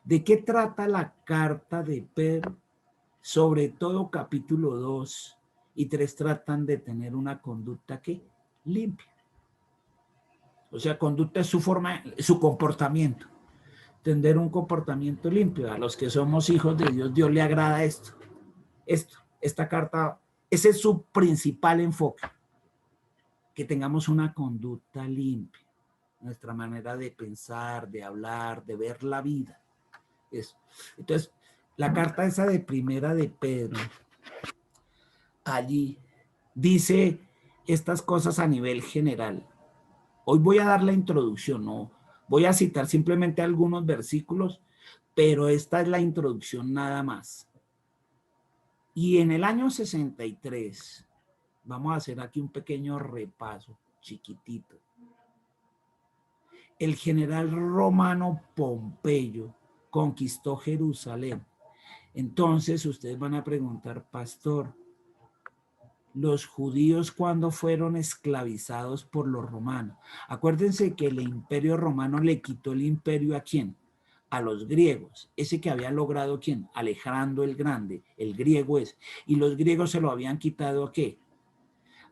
¿De qué trata la carta de Pedro? Sobre todo capítulo 2 y 3 tratan de tener una conducta que limpia. O sea, conducta es su forma, su comportamiento. Tener un comportamiento limpio. A los que somos hijos de Dios, Dios le agrada esto. Esta carta, ese es su principal enfoque. Que tengamos una conducta limpia. Nuestra manera de pensar, de hablar, de ver la vida. Eso. Entonces, la carta esa de primera de Pedro, allí dice estas cosas a nivel general. Hoy voy a dar la introducción, no voy a citar simplemente algunos versículos, pero esta es la introducción nada más. Y en el año 63, vamos a hacer aquí un pequeño repaso, chiquitito. El general romano Pompeyo conquistó Jerusalén. Entonces ustedes van a preguntar, pastor, los judíos cuando fueron esclavizados por los romanos. Acuérdense que el imperio romano le quitó el imperio ¿a quién? A los griegos. Ese que había logrado ¿quién? Alejandro el Grande, el griego es. Y los griegos se lo habían quitado ¿a qué?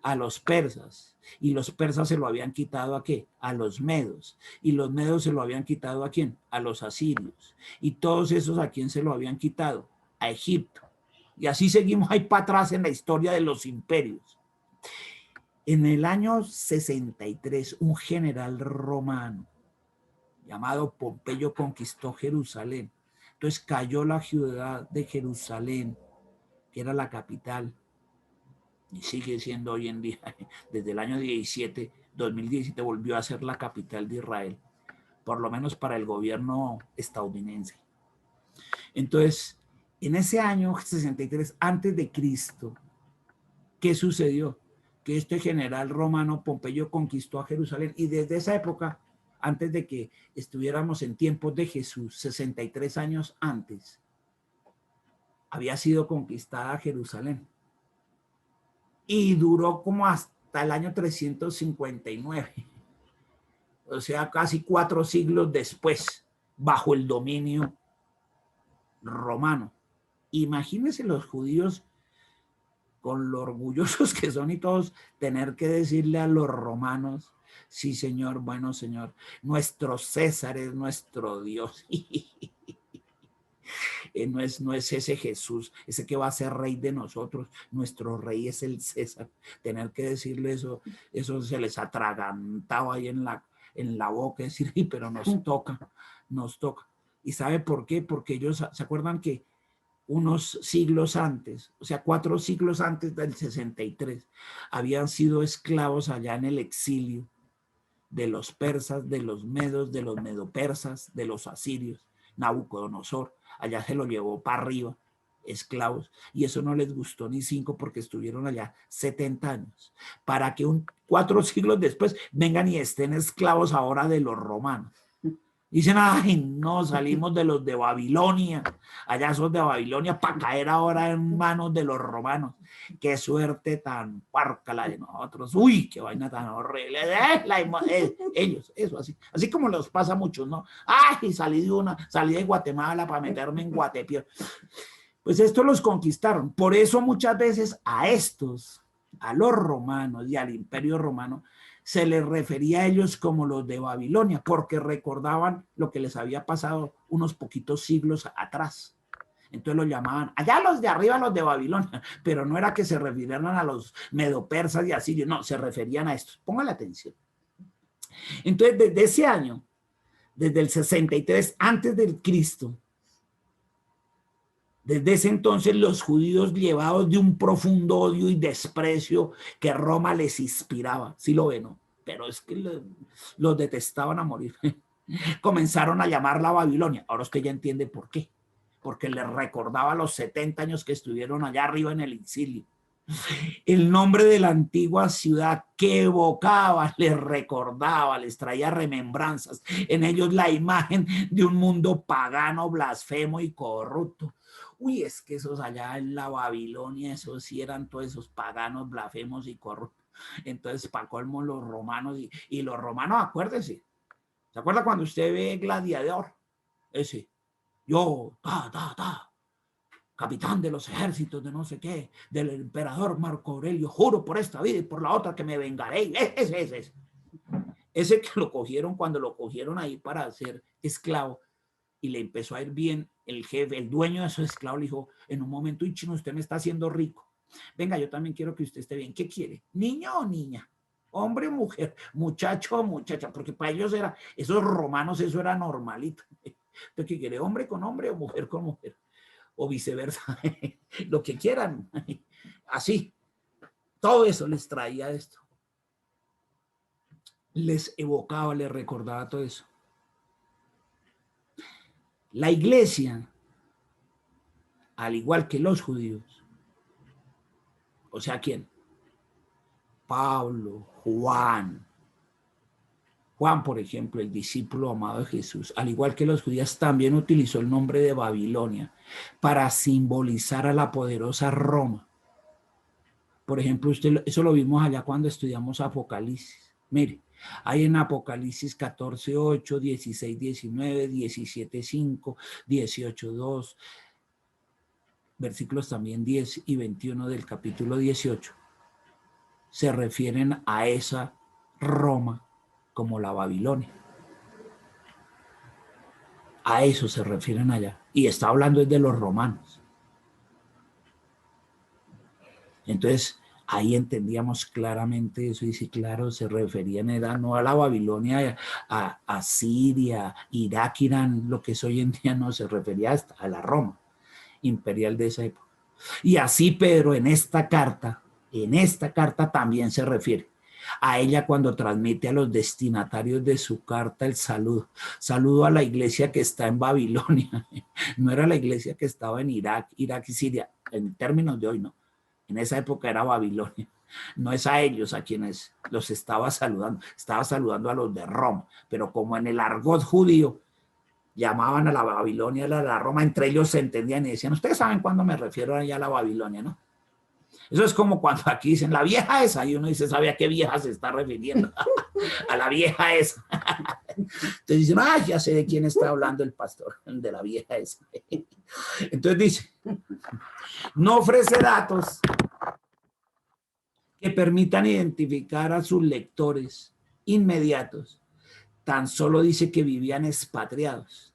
A los persas. Y los persas se lo habían quitado ¿a qué? A los medos. Y los medos se lo habían quitado ¿a quién? A los asirios. Y todos esos ¿a quién se lo habían quitado? A Egipto. Y así seguimos ahí para atrás en la historia de los imperios. En el año 63, un general romano llamado Pompeyo conquistó Jerusalén. Entonces cayó la ciudad de Jerusalén, que era la capital, y sigue siendo hoy en día, desde el año 2017 volvió a ser la capital de Israel, por lo menos para el gobierno estadounidense. Entonces, en ese año 63 antes de Cristo, ¿qué sucedió? Que este general romano Pompeyo conquistó a Jerusalén y desde esa época, antes de que estuviéramos en tiempos de Jesús, 63 años antes, había sido conquistada Jerusalén. Y duró como hasta el año 359. O sea, casi 4 siglos después, bajo el dominio romano. Imagínense los judíos con lo orgullosos que son y todos, tener que decirle a los romanos, sí señor, bueno señor, nuestro César es nuestro Dios. No es ese Jesús, ese que va a ser rey de nosotros, nuestro rey es el César. Tener que decirle eso se les atragantaba ahí en la boca, decir, pero nos toca. ¿Y sabe por qué? Porque ellos, ¿se acuerdan que unos siglos antes, o sea, 4 siglos antes del 63, habían sido esclavos allá en el exilio de los persas, de los medos, de los medopersas, de los asirios? Nabucodonosor, allá se lo llevó para arriba, esclavos, y eso no les gustó ni 5 porque estuvieron allá 70 años, para que 4 siglos después vengan y estén esclavos ahora de los romanos. Dicen, ay, no, salimos de los de Babilonia, allá son de Babilonia para caer ahora en manos de los romanos. Qué suerte tan parca la de nosotros. Uy, qué vaina tan horrible. Ellos, eso así. Así como los pasa a muchos, ¿no? Ay, salí de Guatemala para meterme en Guatepeor. Pues estos los conquistaron. Por eso muchas veces a estos, a los romanos y al imperio romano, se les refería a ellos como los de Babilonia, porque recordaban lo que les había pasado unos poquitos siglos atrás. Entonces los llamaban, allá los de arriba, los de Babilonia, pero no era que se refirieran a los medopersas y asirios, no, se referían a estos. Póngale atención. Entonces, desde ese año, desde el 63 antes del Cristo, desde ese entonces los judíos, llevados de un profundo odio y desprecio que Roma les inspiraba, sí lo ven, ¿no? Pero es que los detestaban a morir. Comenzaron a llamarla Babilonia. Ahora usted ya entiende por qué. Porque les recordaba los 70 años que estuvieron allá arriba en el exilio. El nombre de la antigua ciudad que evocaba, les recordaba, les traía remembranzas. En ellos la imagen de un mundo pagano, blasfemo y corrupto. Uy, es que esos allá en la Babilonia, esos sí eran todos esos paganos, blasfemos y corruptos. Entonces, para colmo, los romanos, y los romanos, acuérdense, ¿se acuerda cuando usted ve Gladiador? Ese, Yo, capitán de los ejércitos de no sé qué, del emperador Marco Aurelio, juro por esta vida y por la otra que me vengaré. Ese que lo cogieron cuando lo cogieron ahí para ser esclavo y le empezó a ir bien, el jefe, el dueño de esos esclavos le dijo, en un momento, y chino, usted me está haciendo rico. Venga, yo también quiero que usted esté bien. ¿Qué quiere? ¿Niño o niña? Hombre o mujer, muchacho o muchacha, porque para ellos era, esos romanos, eso era normalito. Entonces, ¿qué quiere? ¿Hombre con hombre o mujer con mujer? O viceversa, lo que quieran. Así, todo eso les traía esto. Les evocaba, les recordaba todo eso. La iglesia, al igual que los judíos, o sea, ¿quién? Pablo, Juan, por ejemplo, el discípulo amado de Jesús, al igual que los judíos, también utilizó el nombre de Babilonia para simbolizar a la poderosa Roma. Por ejemplo, eso lo vimos allá cuando estudiamos Apocalipsis. Mire, hay en Apocalipsis 14:8, 16:19, 17:5, 18:2, versículos también 10 y 21 del capítulo 18. Se refieren a esa Roma como la Babilonia. A eso se refieren allá. Y está hablando de los romanos. Entonces, ahí entendíamos claramente eso. Y sí, claro, se referían era no a la Babilonia, a Siria, Irak, Irán, lo que es hoy en día, no, se refería hasta a la Roma imperial de esa época. Y así Pedro en esta carta también se refiere a ella cuando transmite a los destinatarios de su carta el saludo. Saludo a la iglesia que está en Babilonia. No era la iglesia que estaba en Irak y Siria, en términos de hoy, no. En esa época era Babilonia. No es a ellos a quienes los estaba saludando a los de Roma, pero como en el argot judío llamaban a la Babilonia, a la Roma, entre ellos se entendían y decían, ustedes saben cuándo me refiero allá a la Babilonia, ¿no? Eso es como cuando aquí dicen la vieja esa, y uno dice, ¿sabe a qué vieja se está refiriendo? A la vieja esa. Entonces dicen, ah, ya sé de quién está hablando el pastor, de la vieja esa. Entonces dice, no ofrece datos que permitan identificar a sus lectores inmediatos. Tan solo dice que vivían expatriados.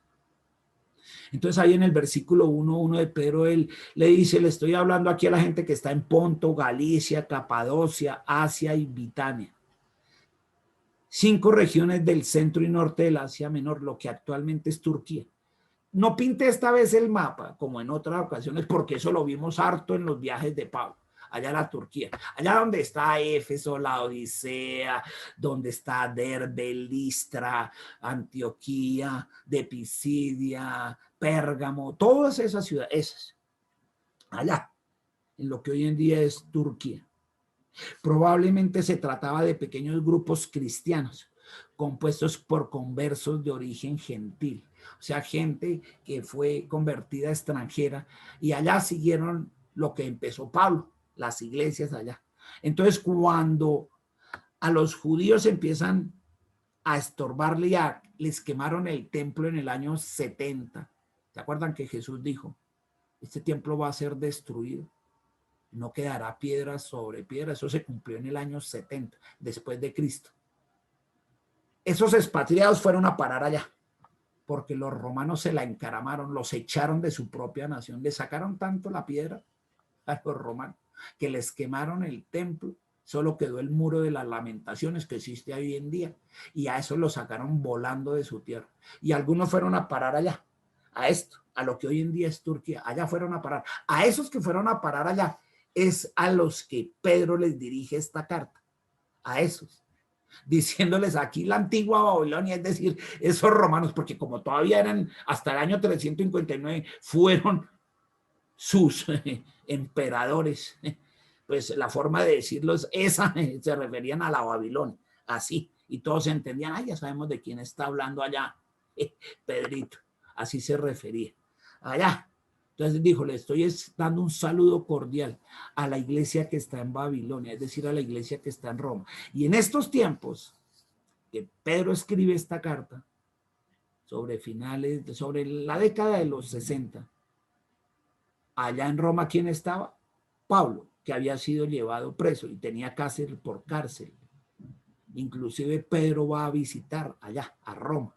Entonces ahí en el versículo 1 de Pedro, él le dice, le estoy hablando aquí a la gente que está en Ponto, Galicia, Capadocia, Asia y Bitania. 5 regiones del centro y norte del Asia Menor, lo que actualmente es Turquía. No pinte esta vez el mapa, como en otras ocasiones, porque eso lo vimos harto en los viajes de Pablo. Allá la Turquía, allá donde está Éfeso, la Odisea, donde está Derbe, Listra, Antioquía, de Pisidia, Pérgamo, todas esas ciudades, esas, allá, en lo que hoy en día es Turquía. Probablemente se trataba de pequeños grupos cristianos, compuestos por conversos de origen gentil, o sea, gente que fue convertida extranjera y allá siguieron lo que empezó Pablo, las iglesias allá. Entonces, cuando a los judíos empiezan a estorbarle, les quemaron el templo en el año 70. ¿Se acuerdan que Jesús dijo, este templo va a ser destruido? No quedará piedra sobre piedra. Eso se cumplió en el año 70, después de Cristo. Esos expatriados fueron a parar allá, porque los romanos se la encaramaron, los echaron de su propia nación, le sacaron tanto la piedra a los romanos, que les quemaron el templo, solo quedó el muro de las lamentaciones que existe hoy en día, y a eso lo sacaron volando de su tierra. Y algunos fueron a parar allá, a esto, a lo que hoy en día es Turquía, allá fueron a parar. A esos que fueron a parar allá, es a los que Pedro les dirige esta carta, a esos, diciéndoles aquí la antigua Babilonia, es decir, esos romanos, porque como todavía eran hasta el año 359, fueron sus emperadores, pues la forma de decirlos, esa se referían a la Babilonia, así, y todos entendían, ya sabemos de quién está hablando allá, Pedrito, así se refería, allá. Entonces dijo, le estoy dando un saludo cordial a la iglesia que está en Babilonia, es decir, a la iglesia que está en Roma. Y en estos tiempos que Pedro escribe esta carta, sobre la década de los 60. Allá en Roma, ¿quién estaba? Pablo, que había sido llevado preso y tenía cárcel por cárcel. Inclusive Pedro va a visitar allá, a Roma.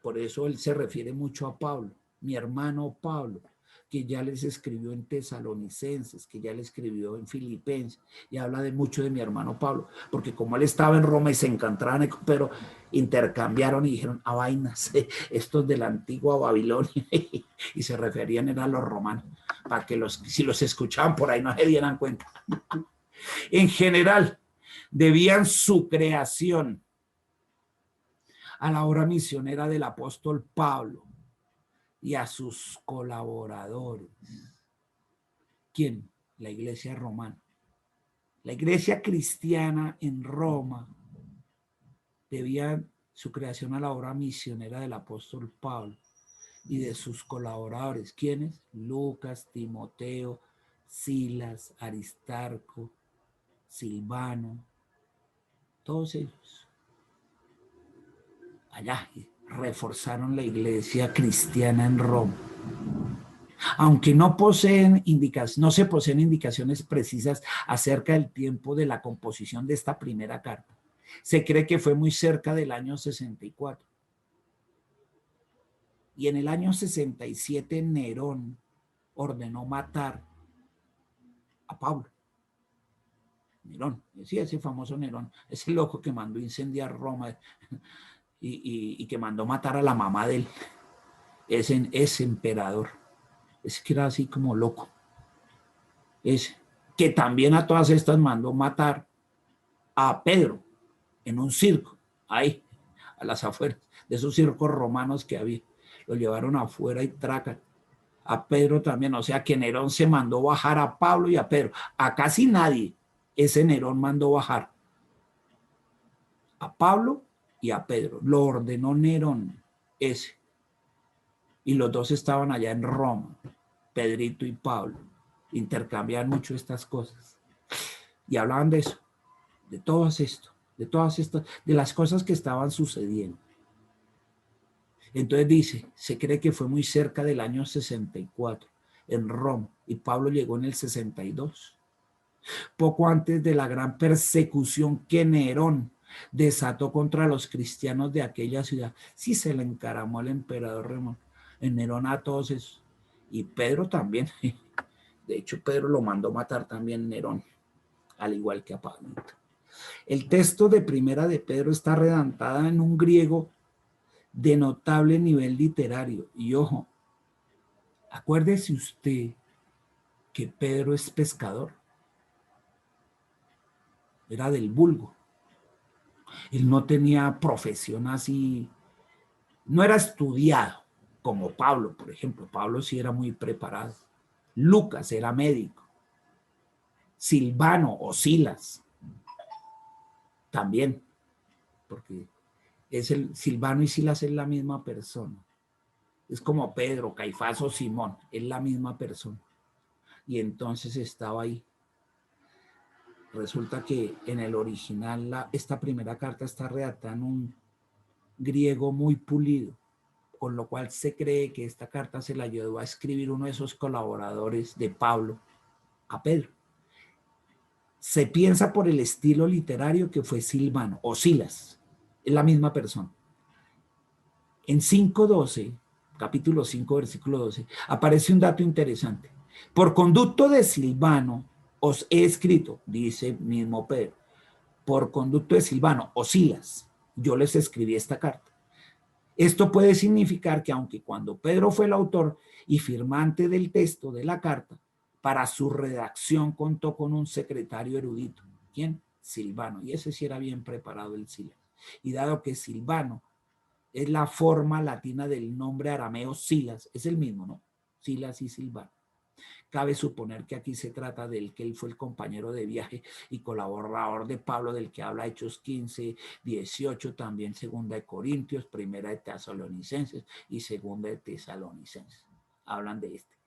Por eso él se refiere mucho a Pablo, mi hermano Pablo, que ya les escribió en Tesalonicenses, que ya le escribió en Filipenses, y habla de mucho de mi hermano Pablo, porque como él estaba en Roma y se encontraban, pero intercambiaron y dijeron, a vainas, estos de la antigua Babilonia, y se referían a los romanos, para que si los escuchaban por ahí no se dieran cuenta. En general, debían su creación a la obra misionera del apóstol Pablo y a sus colaboradores. ¿Quién? La iglesia romana. La iglesia cristiana en Roma debía su creación a la obra misionera del apóstol Pablo y de sus colaboradores. ¿Quiénes? Lucas, Timoteo, Silas, Aristarco, Silvano, todos ellos. Allá reforzaron la iglesia cristiana en Roma. Aunque no se poseen indicaciones precisas acerca del tiempo de la composición de esta primera carta, se cree que fue muy cerca del año 64. Y en el año 67 Nerón ordenó matar a Pablo. Nerón, sí, ese famoso Nerón, ese loco que mandó incendiar Roma y que mandó matar a la mamá de él, ese emperador. Es que era así como loco. Es que también a todas estas mandó matar a Pedro en un circo, ahí, a las afueras, de esos circos romanos que había. Lo llevaron afuera y tracan. A Pedro también, o sea que Nerón se mandó bajar a Pablo y a Pedro. A casi nadie ese Nerón mandó bajar. A Pablo y a Pedro. Lo ordenó Nerón ese. Y los dos estaban allá en Roma, Pedrito y Pablo. Intercambiaban mucho estas cosas. Y hablaban de eso, de todo esto, de las cosas que estaban sucediendo. Entonces dice, se cree que fue muy cerca del año 64 en Roma y Pablo llegó en el 62, poco antes de la gran persecución que Nerón desató contra los cristianos de aquella ciudad. Sí, se le encaramó al emperador Nerón a todos esos. Y Pedro también. De hecho, Pedro lo mandó matar también Nerón, al igual que a Pablo. El texto de Primera de Pedro está redactada en un griego de notable nivel literario. Y ojo, acuérdese usted que Pedro es pescador. Era del vulgo. Él no tenía profesión así, no era estudiado como Pablo, por ejemplo. Pablo sí era muy preparado. Lucas era médico. Silvano o Silas también, porque Silvano y Silas es la misma persona. Es como Pedro, Caifás o Simón, es la misma persona. Y entonces estaba ahí. Resulta que en el original esta primera carta está redactada en un griego muy pulido, con lo cual se cree que esta carta se la ayudó a escribir uno de esos colaboradores de Pablo a Pedro. Se piensa por el estilo literario que fue Silvano o Silas, es la misma persona. En 5:12, capítulo 5, versículo 12, aparece un dato interesante. Por conducto de Silvano os he escrito, dice mismo Pedro, por conducto de Silvano o Silas, yo les escribí esta carta. Esto puede significar que aunque cuando Pedro fue el autor y firmante del texto de la carta, para su redacción contó con un secretario erudito. ¿Quién? Silvano. Y ese sí era bien preparado, el Silas. Y dado que Silvano es la forma latina del nombre arameo Silas, es el mismo, ¿no? Silas y Silvano. Cabe suponer que aquí se trata del que él fue el compañero de viaje y colaborador de Pablo, del que habla Hechos 15, 18, también Segunda de Corintios, Primera de Tesalonicenses y Segunda de Tesalonicenses. Hablan de este.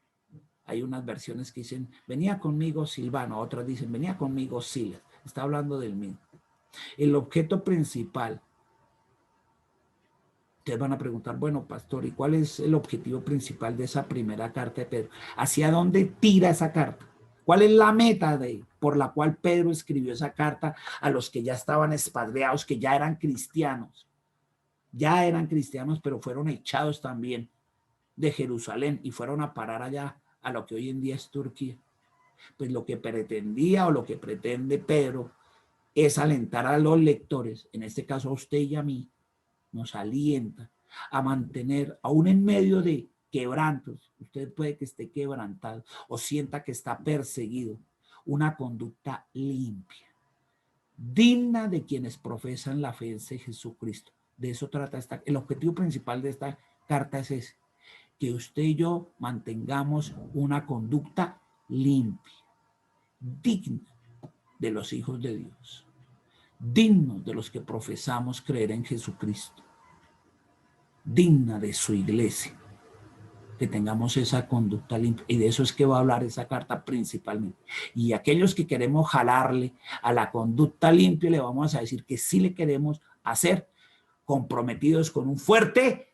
Hay unas versiones que dicen, venía conmigo Silvano, otras dicen, venía conmigo Silas. Está hablando del mismo. El objeto principal Ustedes van a preguntar, bueno, pastor, ¿y cuál es el objetivo principal de esa primera carta de Pedro? ¿Hacia dónde tira esa carta? ¿Cuál es la meta por la cual Pedro escribió esa carta a los que ya estaban expatriados, que ya eran cristianos? Ya eran cristianos, pero fueron echados también de Jerusalén y fueron a parar allá a lo que hoy en día es Turquía. Pues lo que pretendía o lo que pretende Pedro es alentar a los lectores, en este caso a usted y a mí, nos alienta a mantener, aún en medio de quebrantos, usted puede que esté quebrantado o sienta que está perseguido, una conducta limpia, digna de quienes profesan la fe en Jesucristo. De eso trata el objetivo principal de esta carta es ese, que usted y yo mantengamos una conducta limpia, digna de los hijos de Dios, dignos de los que profesamos creer en Jesucristo, digna de su iglesia, que tengamos esa conducta limpia. Y de eso es que va a hablar esa carta principalmente. Y aquellos que queremos jalarle a la conducta limpia, le vamos a decir que sí le queremos hacer, comprometidos con un fuerte